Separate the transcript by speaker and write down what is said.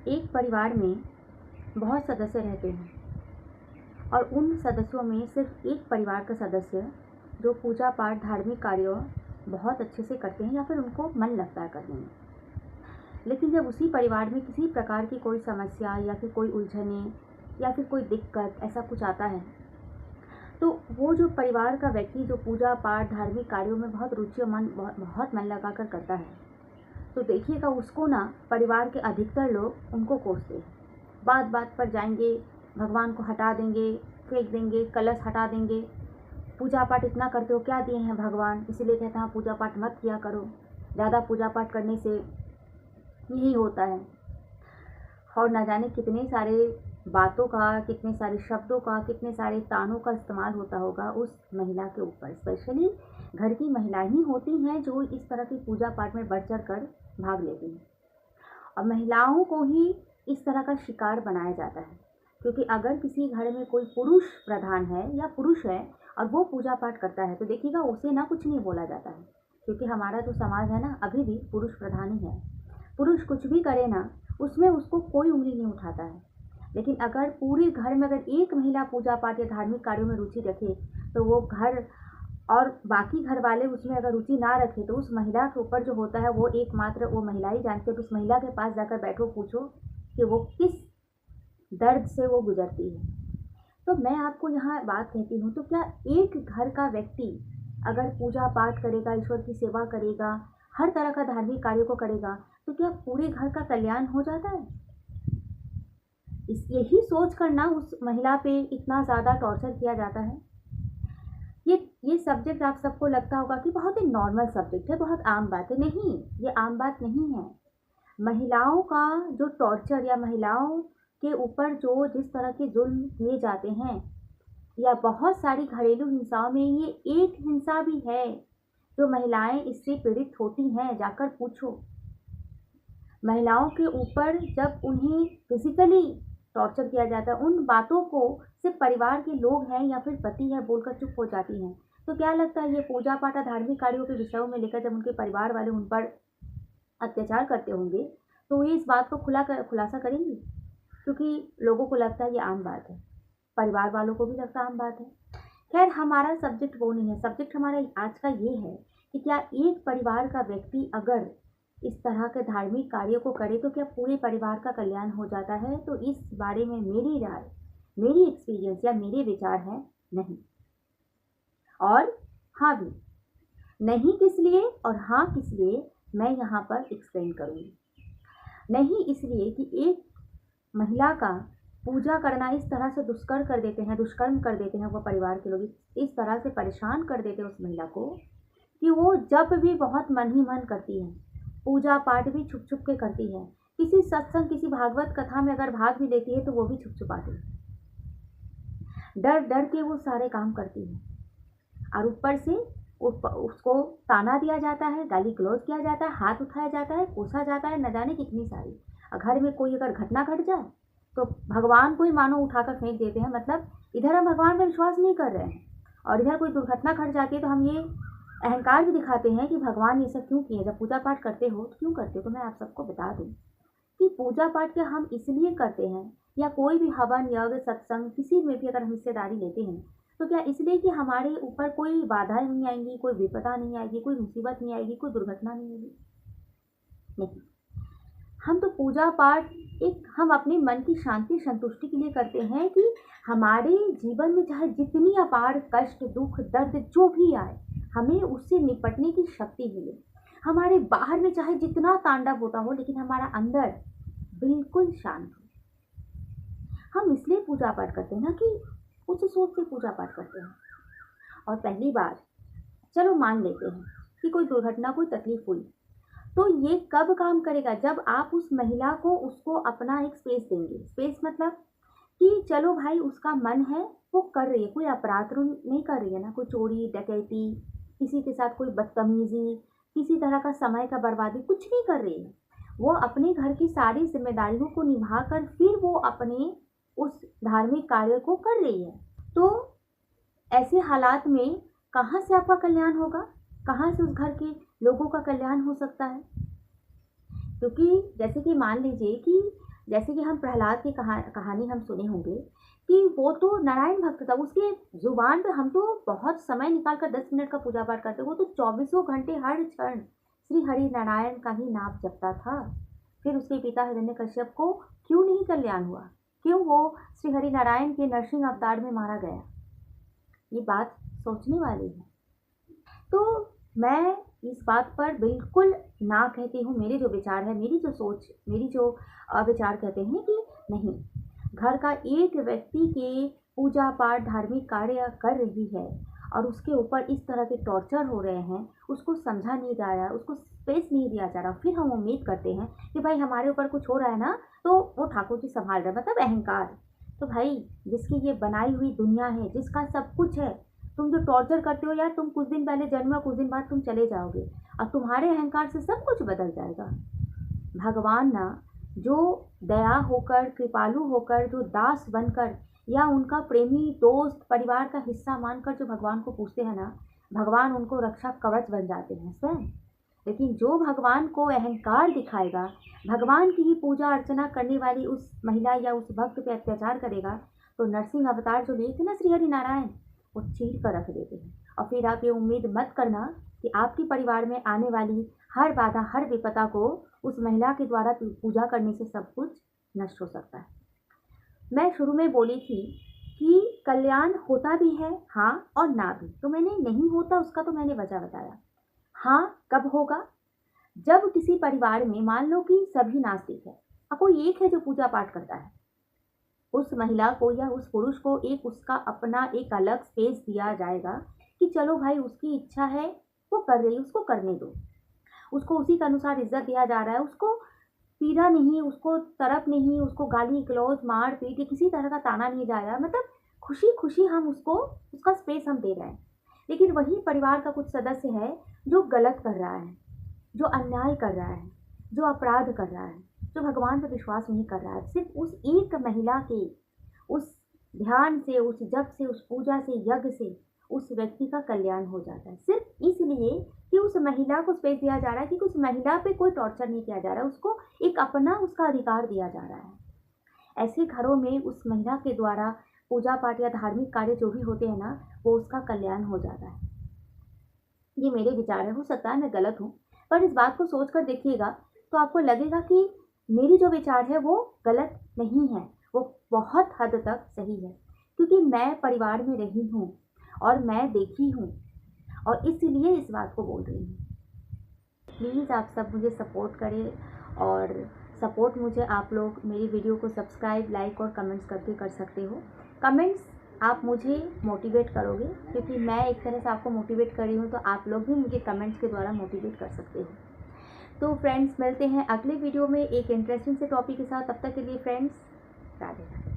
Speaker 1: एक परिवार में बहुत सदस्य रहते हैं और उन सदस्यों में सिर्फ एक परिवार का सदस्य जो पूजा पाठ धार्मिक कार्यों बहुत अच्छे से करते हैं या फिर उनको मन लगता है करने में। लेकिन जब उसी परिवार में किसी प्रकार की कोई समस्या या फिर कोई उलझने या फिर कोई दिक्कत ऐसा कुछ आता है, तो वो जो परिवार का व्यक्ति जो पूजा पाठ धार्मिक कार्यों में बहुत रुचि और बहुत मन लगा कर करता है, तो देखिएगा उसको ना परिवार के अधिकतर लोग उनको कोसते हैं। बात बात पर जाएंगे, भगवान को हटा देंगे, फेंक देंगे, कलश हटा देंगे। पूजा पाठ इतना करते हो, क्या दिए हैं भगवान, इसीलिए कहता हूँ पूजा पाठ मत किया करो, ज़्यादा पूजा पाठ करने से यही होता है। और ना जाने कितने सारे बातों का, कितने सारे शब्दों का, कितने सारे तानों का इस्तेमाल होता होगा उस महिला के ऊपर। स्पेशली घर की महिलाएं ही होती हैं जो इस तरह की पूजा पाठ में बढ़ चढ़ कर भाग लेती हैं, और महिलाओं को ही इस तरह का शिकार बनाया जाता है। क्योंकि अगर किसी घर में कोई पुरुष प्रधान है या पुरुष है और वो पूजा पाठ करता है, तो देखिएगा उसे ना कुछ नहीं बोला जाता है, क्योंकि हमारा जो समाज है ना अभी भी पुरुष प्रधान ही है। पुरुष कुछ भी करे ना, उसमें उसको कोई उंगली नहीं उठाता है। लेकिन अगर पूरे घर में अगर एक महिला पूजा पाठ या धार्मिक कार्यों में रुचि रखे, तो वो घर और बाकी घर वाले उसमें अगर रुचि ना रखे, तो उस महिला के ऊपर जो होता है वो एकमात्र वो महिला ही जानती है। तो उस महिला के पास जाकर बैठो, पूछो कि वो किस दर्द से वो गुजरती है। तो मैं आपको यहाँ बात कहती हूँ, तो क्या एक घर का व्यक्ति अगर पूजा पाठ करेगा, ईश्वर की सेवा करेगा, हर तरह का धार्मिक कार्यों को करेगा, तो क्या पूरे घर का कल्याण हो जाता है? यही सोच कर ना उस महिला पे इतना ज़्यादा टॉर्चर किया जाता है। ये सब्जेक्ट आप सबको लगता होगा कि बहुत ही नॉर्मल सब्जेक्ट है, बहुत आम बात है। नहीं, ये आम बात नहीं है। महिलाओं का जो टॉर्चर या महिलाओं के ऊपर जो जिस तरह के जुल्म किए जाते हैं, या बहुत सारी घरेलू हिंसाओं में ये एक हिंसा भी है जो महिलाएं इससे पीड़ित होती हैं। जाकर पूछो महिलाओं के ऊपर जब उन्हें फिजिकली टॉर्चर किया जाता है, उन बातों को सिर्फ परिवार के लोग हैं या फिर पति है बोलकर चुप हो जाती हैं। तो क्या लगता है ये पूजा पाठ और धार्मिक कार्यों के विषयों में लेकर जब उनके परिवार वाले उन पर अत्याचार करते होंगे, तो ये इस बात को खुलासा करेंगी? क्योंकि लोगों को लगता है ये आम बात है, परिवार वालों को भी लगता आम बात है। खैर, हमारा सब्जेक्ट वो नहीं है। सब्जेक्ट हमारा आज का ये है कि क्या एक परिवार का व्यक्ति अगर इस तरह के धार्मिक कार्यों को करे तो क्या पूरे परिवार का कल्याण हो जाता है? तो इस बारे में मेरी राय, मेरी एक्सपीरियंस या मेरे विचार है नहीं। और हाँ भी। नहीं किस लिए और हाँ किस लिए मैं यहाँ पर एक्सप्लेन करूँगी। नहीं इसलिए कि एक महिला का पूजा करना इस तरह से दुष्कर्म कर देते हैं वो परिवार के लोग, इस तरह से परेशान कर देते हैं उस महिला को कि वो जब भी बहुत मन ही मन करती है, पूजा पाठ भी छुप छुप के करती है। किसी सत्संग, किसी भागवत कथा में अगर भाग भी लेती है तो वो भी छुप छुपाती है, डर डर के वो सारे काम करती है। और ऊपर से उसको ताना दिया जाता है, गाली गलौज किया जाता है, हाथ उठाया जाता है, कोसा जाता है, न जाने कितनी सारी। घर में कोई अगर घटना घट जाए तो भगवान को ही मानो उठाकर फेंक देते हैं। मतलब इधर हम भगवान पर विश्वास नहीं कर रहे हैं और इधर कोई दुर्घटना घट जाती है तो हम ये अहंकार भी दिखाते हैं कि भगवान ये सब क्यों किए। जब पूजा पाठ करते हो तो क्यों करते हो? तो मैं आप सबको बता दूं कि पूजा पाठ क्या हम इसलिए करते हैं, या कोई भी हवन यज्ञ सत्संग किसी में भी अगर हम हिस्सेदारी लेते हैं, तो क्या इसलिए कि हमारे ऊपर कोई बाधाएं नहीं आएंगी, कोई विपदा नहीं आएगी, कोई मुसीबत नहीं आएगी, कोई दुर्घटना नहीं होगी? नहीं, हम तो पूजा पाठ हम अपने मन की शांति संतुष्टि के लिए करते हैं कि हमारे जीवन में चाहे जितनी अपार कष्ट दुख दर्द जो भी आए, हमें उससे निपटने की शक्ति मिले। हमारे बाहर में चाहे जितना तांडव होता हो, लेकिन हमारा अंदर बिल्कुल शांत हो। हम इसलिए पूजा पाठ करते हैं ना कि उस सोच से पूजा पाठ करते हैं। और पहली बार चलो मान लेते हैं कि कोई दुर्घटना, कोई तकलीफ हुई, तो ये कब काम करेगा? जब आप उस महिला को उसको अपना एक स्पेस देंगे। स्पेस मतलब कि चलो भाई उसका मन है, वो कर रही है, कोई अपराध नहीं कर रही है ना, कोई चोरी डकैती, किसी के साथ कोई बदतमीजी, किसी तरह का समय का बर्बादी कुछ नहीं कर रही है। वो अपने घर की सारी जिम्मेदारियों को निभाकर फिर वो अपने उस धार्मिक कार्य को कर रही है। तो ऐसे हालात में कहाँ से आपका कल्याण होगा? कहाँ से उस घर के लोगों का कल्याण हो सकता है? क्योंकि जैसे कि मान लीजिए कि जैसे कि हम प्रहलाद की कहानी हम सुने होंगे कि वो तो नारायण भक्त था, उसके जुबान पे हम तो बहुत समय निकाल कर 10 मिनट का पूजा पाठ करते, वो तो चौबीसों घंटे हर क्षण श्री हरि नारायण का ही नाम जपता था। फिर उसके पिता हिरण्यकश्यप को क्यों नहीं कल्याण हुआ, क्यों वो श्री हरि नारायण के नरसिंह अवतार में मारा गया? ये बात सोचने वाली है। तो मैं इस बात पर बिल्कुल ना कहती हूँ। मेरे जो विचार है, मेरी जो सोच, मेरी जो विचार कहते हैं कि नहीं, घर का एक व्यक्ति के पूजा पाठ धार्मिक कार्य कर रही है और उसके ऊपर इस तरह के टॉर्चर हो रहे हैं, उसको समझा नहीं जा रहा, उसको स्पेस नहीं दिया जा रहा, फिर हम उम्मीद करते हैं कि भाई हमारे ऊपर कुछ हो रहा है ना तो वो ठाकुर जी संभाल रहे हैं, मतलब अहंकार। तो भाई जिसकी ये बनाई हुई दुनिया है, जिसका सब कुछ है, तुम जो टॉर्चर करते हो यार, तुम कुछ दिन पहले जन्मे, कुछ दिन बाद तुम चले जाओगे और तुम्हारे अहंकार से सब कुछ बदल जाएगा। भगवान ना जो दया होकर, कृपालु होकर, जो दास बनकर या उनका प्रेमी, दोस्त, परिवार का हिस्सा मानकर जो भगवान को पूछते हैं ना, भगवान उनको रक्षा कवच बन जाते हैं स्वयं। लेकिन जो भगवान को अहंकार दिखाएगा, भगवान की ही पूजा अर्चना करने वाली उस महिला या उस भक्त पे अत्याचार करेगा, तो नरसिंह अवतार जो लिए थे ना श्री हरि नारायण, वो चीर कर रख देते हैं। और फिर आप ये उम्मीद मत करना कि आपके परिवार में आने वाली हर बाधा, हर विपदा को उस महिला के द्वारा पूजा करने से सब कुछ नष्ट हो सकता है। मैं शुरू में बोली थी कि कल्याण होता भी है हाँ और ना भी, तो मैंने नहीं होता उसका तो मैंने वजह बताया। हाँ कब होगा? जब किसी परिवार में मान लो कि सभी नास्तिक है और कोई एक है जो पूजा पाठ करता है, उस महिला को या उस पुरुष को एक उसका अपना एक अलग स्पेस दिया जाएगा कि चलो भाई उसकी इच्छा है वो कर रही है, उसको करने दो, उसको उसी के अनुसार इज्जत दिया जा रहा है, उसको पीड़ा नहीं, उसको तरफ नहीं, उसको गाली गलौज मार पीट या किसी तरह का ताना नहीं जा रहा, मतलब खुशी खुशी हम उसको उसका स्पेस हम दे रहे हैं। लेकिन वही परिवार का कुछ सदस्य है जो गलत कर रहा है, जो अन्याय कर रहा है, जो अपराध कर रहा है, जो भगवान पर विश्वास नहीं कर रहा है, सिर्फ उस एक महिला के उस ध्यान से, उस जप से, उस पूजा से, यज्ञ से उस व्यक्ति का कल्याण हो जाता है, सिर्फ इसलिए कि उस महिला को स्पेस दिया जा रहा है, कि उस महिला पे कोई टॉर्चर नहीं किया जा रहा है, उसको एक अपना उसका अधिकार दिया जा रहा है। ऐसे घरों में उस महिला के द्वारा पूजा पाठ या धार्मिक कार्य जो भी होते हैं ना, वो उसका कल्याण हो जाता है। ये मेरे विचार है, हो सकता है मैं गलत हूँ, पर इस बात को सोच कर देखिएगा तो आपको लगेगा कि मेरी जो विचार है वो गलत नहीं है, वो बहुत हद तक सही है, क्योंकि मैं परिवार में रही हूँ और मैं देखी हूँ और इसलिए इस बात को बोल रही हूँ। प्लीज़ आप सब मुझे सपोर्ट करें और सपोर्ट मुझे आप लोग मेरी वीडियो को सब्सक्राइब, लाइक और कमेंट्स करके कर सकते हो। कमेंट्स आप मुझे मोटिवेट करोगे, क्योंकि मैं एक तरह से आपको मोटिवेट कर रही हूँ, तो आप लोग भी मुझे कमेंट्स के द्वारा मोटिवेट कर सकते हो। तो फ्रेंड्स मिलते हैं अगले वीडियो में एक इंटरेस्टिंग से टॉपिक के साथ। तब तक के लिए फ्रेंड्स राधे राधे।